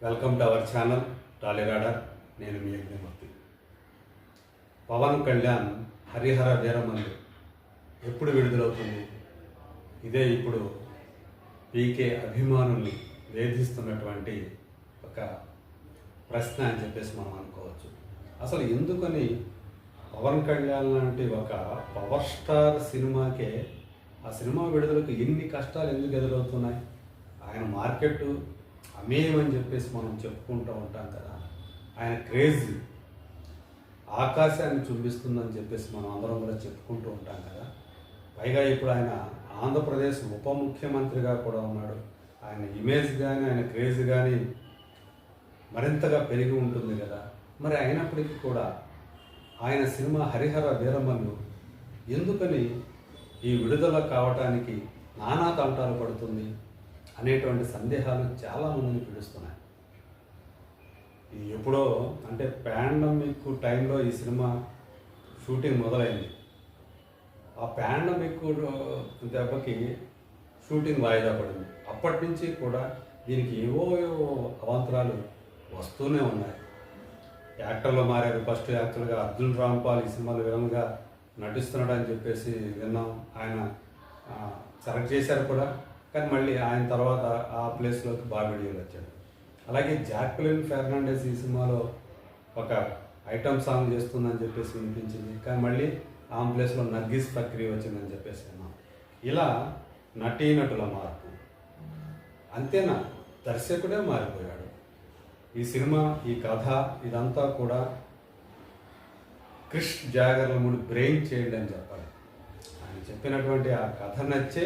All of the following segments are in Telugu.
Welcome to our channel Tollyradar. నేను మీ యజ్ఞమూర్తి. పవన్ కళ్యాణ్ హరిహర వీరమల్లు ఎప్పుడు విడుదలవుతుంది? ఇదే ఇప్పుడు పీకే అభిమానుల్ని వేధిస్తున్నటువంటి ఒక ప్రశ్న అని చెప్పేసి మనం అనుకోవచ్చు. అసలు ఎందుకని పవన్ కళ్యాణ్ లాంటి ఒక పవర్ స్టార్ సినిమాకే ఆ సినిమా విడుదలకు ఎన్ని కష్టాలు ఎందుకు ఎదురవుతున్నాయి? ఆయన మార్కెట్ అమేయమని చెప్పేసి మనం చెప్పుకుంటూ ఉంటాం కదా. ఆయన క్రేజ్ ఆకాశాన్ని చూపిస్తుందని చెప్పేసి మనం అందరం కూడా చెప్పుకుంటూ ఉంటాం కదా. పైగా ఇప్పుడు ఆయన ఆంధ్రప్రదేశ్ ఉప ముఖ్యమంత్రిగా కూడా ఉన్నాడు. ఆయన ఇమేజ్ కానీ ఆయన క్రేజ్ కానీ మరింతగా పెరిగి ఉంటుంది కదా. మరి అయినప్పటికీ కూడా ఆయన సినిమా హరిహర వీరమల్లు ఎందుకని ఈ విడుదల కావటానికి నానా తంటాలు పడుతుంది అనేటువంటి సందేహాలు చాలామందిని పీడిస్తున్నాయి. ఇది ఎప్పుడో అంటే పాండమిక్ టైంలో ఈ సినిమా షూటింగ్ మొదలైంది. ఆ పాండమిక్ దెబ్బకి షూటింగ్ వాయిదా పడింది. అప్పటి నుంచి కూడా దీనికి ఏవో అవాంతరాలు వస్తూనే ఉన్నాయి. యాక్టర్లు మారారు. ఫస్ట్ యాక్టర్గా అర్జున్ రాంపాల్ ఈ సినిమాలో విలన్గా నటిస్తున్నాడు అని చెప్పేసి విన్నాం. ఆయన సెలెక్ట్ చేశారు కూడా. కానీ మళ్ళీ ఆయన తర్వాత ఆ ప్లేస్లోకి బాబీ డియోల్ వచ్చాడు. అలాగే జాక్విలిన్ ఫెర్నాండెస్ ఈ సినిమాలో ఒక ఐటమ్ సాంగ్ చేస్తుందని చెప్పేసి వినిపించింది. కానీ మళ్ళీ ఆ ప్లేస్లో నర్గిస్ ఫక్రీ వచ్చిందని చెప్పేసి విన్నాం. ఇలా నటీనటుల మార్పు. అంతేనా, దర్శకుడే మారిపోయాడు. ఈ సినిమా, ఈ కథ, ఇదంతా కూడా క్రిష్ జాగర్లముడి బ్రెయిన్ చైల్డ్ అని చెప్పాలి. ఆయన చెప్పినటువంటి ఆ కథ నచ్చే,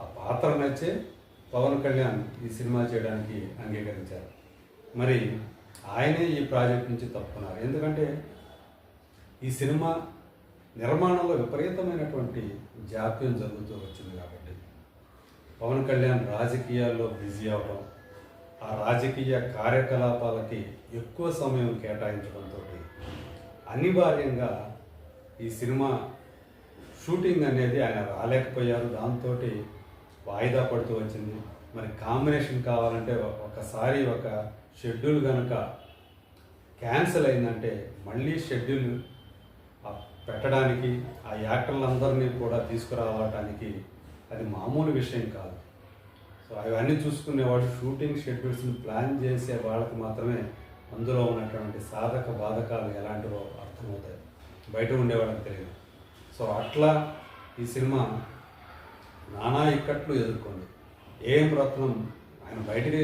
ఆ పాత్ర నచ్చే పవన్ కళ్యాణ్ ఈ సినిమా చేయడానికి అంగీకరించారు. మరి ఆయనే ఈ ప్రాజెక్ట్ నుంచి తప్పుకున్నారు. ఎందుకంటే ఈ సినిమా నిర్మాణంలో విపరీతమైనటువంటి జాప్యం జరుగుతూ వచ్చింది కాబట్టి పవన్ కళ్యాణ్ రాజకీయాల్లో బిజీ అవడం, ఆ రాజకీయ కార్యకలాపాలకి ఎక్కువ సమయం కేటాయించడంతో అనివార్యంగా ఈ సినిమా షూటింగ్ అనేది ఆయన రాలేకపోయారు. దాంతో వాయిదా పడుతూ వచ్చింది. మరి కాంబినేషన్ కావాలంటే ఒకసారి ఒక షెడ్యూల్ కనుక క్యాన్సిల్ అయిందంటే మళ్ళీ షెడ్యూల్ పెట్టడానికి, ఆ యాక్టర్లందరినీ కూడా తీసుకురావడానికి అది మామూలు విషయం కాదు. సో అవన్నీ చూసుకునేవాడు, షూటింగ్ షెడ్యూల్స్ని ప్లాన్ చేసే వాళ్ళకి మాత్రమే అందులో ఉన్నటువంటి సాధక బాధకాలు ఎలాంటివో అర్థమవుతాయి. బయట ఉండేవాళ్ళకి తెలియదు. సో అట్లా ఈ సినిమా నానా ఇక్కట్లు ఏం రత్నం ఆయన బయటికి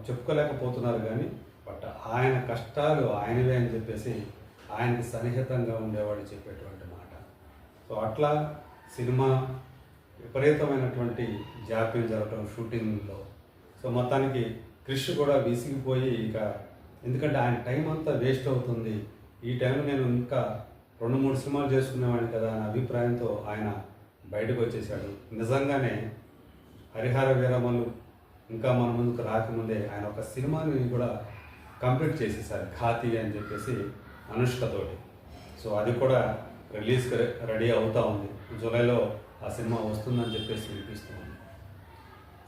చెప్పుకోలేకపోతున్నారు. కానీ బట్ ఆయన కష్టాలు ఆయనవే అని చెప్పేసి ఆయనకి సన్నిహితంగా ఉండేవాళ్ళు చెప్పేటువంటి మాట. సో అట్లా సినిమా విపరీతమైనటువంటి జాప్యం జరగడం షూటింగ్లో. సో మొత్తానికి క్రిష్ కూడా విసిగిపోయి ఇక, ఎందుకంటే ఆయన టైం అంతా వేస్ట్ అవుతుంది, ఈ టైంలో నేను ఇంకా 2-3 సినిమాలు చేసుకునేవాడిని కదా అనే అభిప్రాయంతో ఆయన బయటకు వచ్చేసాడు. నిజంగానే హరిహర వీరమల్లు ఇంకా మన ముందుకు రాకముందే ఆయన ఒక సినిమాని కూడా కంప్లీట్ చేసేసారు, ఘాతి అని చెప్పేసి అనుష్కతోటి. సో అది కూడా రిలీజ్కి రెడీ అవుతూ ఉంది. జూలైలో ఆ సినిమా వస్తుందని చెప్పేసి వినిపిస్తుంది.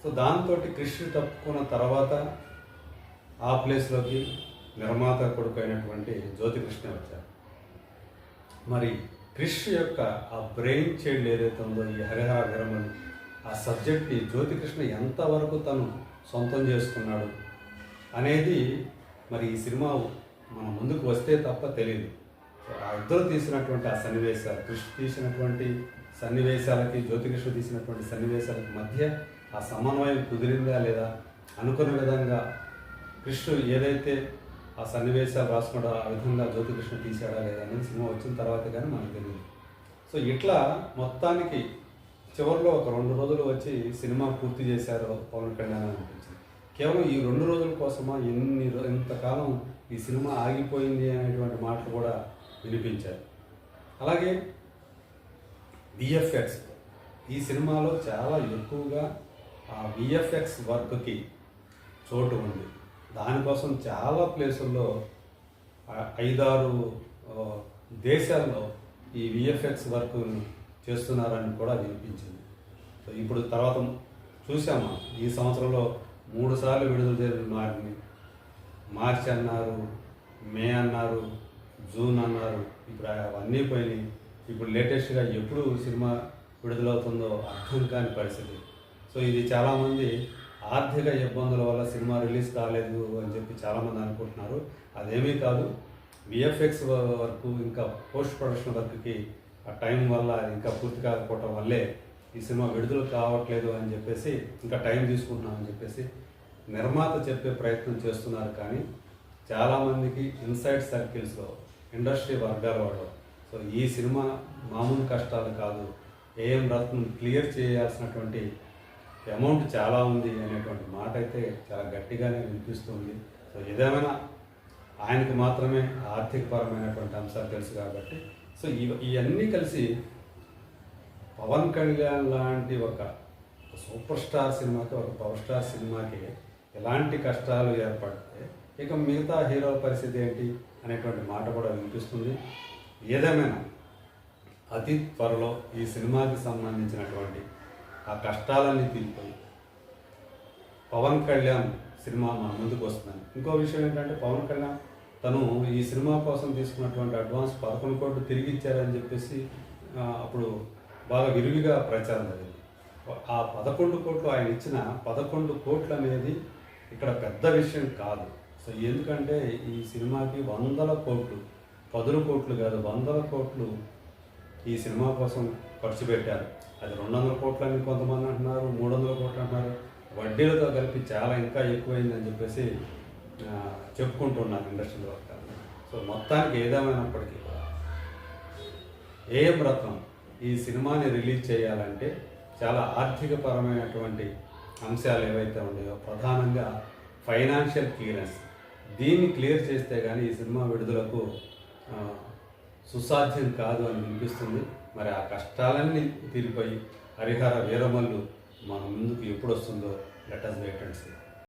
సో దాంతో క్రిష్ తప్పుకున్న తర్వాత ఆ ప్లేస్లోకి నిర్మాత కొడుకు అయినటువంటి జ్యోతికృష్ణ వచ్చారు. మరి క్రిష్ యొక్క ఆ బ్రెయిన్ చైల్డ్ ఏదైతే ఉందో ఈ హరిహర వీరమల్లు, ఆ సబ్జెక్ట్ని జ్యోతికృష్ణ ఎంతవరకు తను సొంతం చేసుకున్నాడు అనేది మరి ఈ సినిమా మన ముందుకు వస్తే తప్ప తెలియదు. సో ఆ ఇద్దరు తీసినటువంటి ఆ సన్నివేశాలు, క్రిష్ తీసినటువంటి సన్నివేశాలకి జ్యోతికృష్ణ తీసినటువంటి సన్నివేశాలకి మధ్య ఆ సమన్వయం కుదిరిందా లేదా, అనుకున్న విధంగా క్రిష్ ఏదైతే ఆ సన్నివేశాలు రాసుకున్నాడో ఆ విధంగా జ్యోతికృష్ణ తీశాడా లేదా అనేది సినిమా వచ్చిన తర్వాత కానీ మనకు తెలియదు. సో ఇట్లా మొత్తానికి చివరిలో ఒక 2 రోజులు వచ్చి సినిమా పూర్తి చేశారు పవన్ కళ్యాణ్ అనిపించింది. కేవలం ఈ 2 రోజుల కోసమా ఇంతకాలం ఈ సినిమా ఆగిపోయింది అనేటువంటి మాటలు కూడా వినిపించారు. అలాగే విఎఫ్ఎక్స్ ఈ సినిమాలో చాలా ఎక్కువగా ఆ విఎఫ్ఎక్స్ వర్క్కి చోటు ఉంది. దానికోసం చాలా ప్లేసుల్లో 5-6 దేశాల్లో ఈ విఎఫ్ఎక్స్ వర్క్ చేస్తున్నారని కూడా వినిపించింది. సో ఇప్పుడు తర్వాత చూసాము, ఈ సంవత్సరంలో 3 సార్లు విడుదల తేదీలు మారింది. మార్చి అన్నారు, మే అన్నారు, జూన్ అన్నారు. ఇప్పుడు అవన్నీ పోయినాయి. ఇప్పుడు లేటెస్ట్గా ఎప్పుడు సినిమా విడుదలవుతుందో అర్థం కాని పరిస్థితి. సో ఇది చాలామంది ఆర్థిక ఇబ్బందుల వల్ల సినిమా రిలీజ్ కాలేదు అని చెప్పి చాలామంది అనుకుంటున్నారు. అదేమీ కాదు. విఎఫ్ఎక్స్ వర్క్ ఇంకా పోస్ట్ ప్రొడక్షన్ వర్క్కి ఆ టైం వల్ల ఇంకా పూర్తి కాకపోవటం వల్లే ఈ సినిమా విడుదల కావట్లేదు అని చెప్పేసి, ఇంకా టైం తీసుకుంటున్నామని చెప్పేసి నిర్మాత చెప్పే ప్రయత్నం చేస్తున్నారు. కానీ చాలామందికి ఇన్సైడ్ సర్కిల్స్లో ఇండస్ట్రీ వర్గాల వాళ్ళు సో ఈ సినిమా మామూలు కష్టాలు కాదు, ఏఎం రత్నం క్లియర్ చేయాల్సినటువంటి అమౌంట్ చాలా ఉంది అనేటువంటి మాట అయితే చాలా గట్టిగానే వినిపిస్తుంది. సో ఏదేమైనా ఆయనకు మాత్రమే ఆర్థికపరమైనటువంటి అంశాలు తెలుసు కాబట్టి సో ఇవన్నీ కలిసి పవన్ కళ్యాణ్ లాంటి ఒక సూపర్ స్టార్ సినిమాకి, ఒక పవర్ స్టార్ సినిమాకి ఎలాంటి కష్టాలు ఏర్పడితే ఇక మిగతా హీరోల పరిస్థితి ఏంటి అనేటువంటి మాట కూడా వినిపిస్తుంది. ఏదేమైనా అతి త్వరలో ఈ సినిమాకి సంబంధించినటువంటి ఆ కష్టాలన్నీ తీరిపోయి పవన్ కళ్యాణ్ సినిమా మన ముందుకు వస్తుందని. ఇంకో విషయం ఏంటంటే పవన్ కళ్యాణ్ తను ఈ సినిమా కోసం తీసుకున్నటువంటి అడ్వాన్స్ 11 కోట్లు తిరిగి ఇచ్చారని చెప్పేసి అప్పుడు బాగా విరివిగా ప్రచారం జరిగింది. ఆ 11 కోట్లు ఆయన ఇచ్చిన 11 కోట్లు అనేది ఇక్కడ పెద్ద విషయం కాదు. సో ఎందుకంటే ఈ సినిమాకి 100 కోట్లు, 10 కోట్లు కాదు 100 కోట్లు ఈ సినిమా కోసం ఖర్చు పెట్టారు. అది 200 కోట్లు అని కొంతమంది అంటున్నారు, 300 కోట్లు అంటున్నారు. వడ్డీలతో కలిపి చాలా ఇంకా ఎక్కువైందని చెప్పేసి చెప్పుకుంటున్నారు ఇండస్ట్రీ వర్గాలు. సో మొత్తానికి ఏదేమైనప్పటికీ ఏఎం రత్నం ఈ సినిమాని రిలీజ్ చేయాలంటే చాలా ఆర్థికపరమైనటువంటి అంశాలు ఏవైతే ఉన్నాయో, ప్రధానంగా ఫైనాన్షియల్ క్లియరెన్స్, దీన్ని క్లియర్ చేస్తే కానీ ఈ సినిమా విడుదలకు సుసాధ్యం కాదు అని వినిపిస్తుంది. మరి ఆ కష్టాలన్నీ తీరిపోయి హరిహర వీరమల్లు మన ముందుకు ఎప్పుడు వస్తుందో let us wait and see.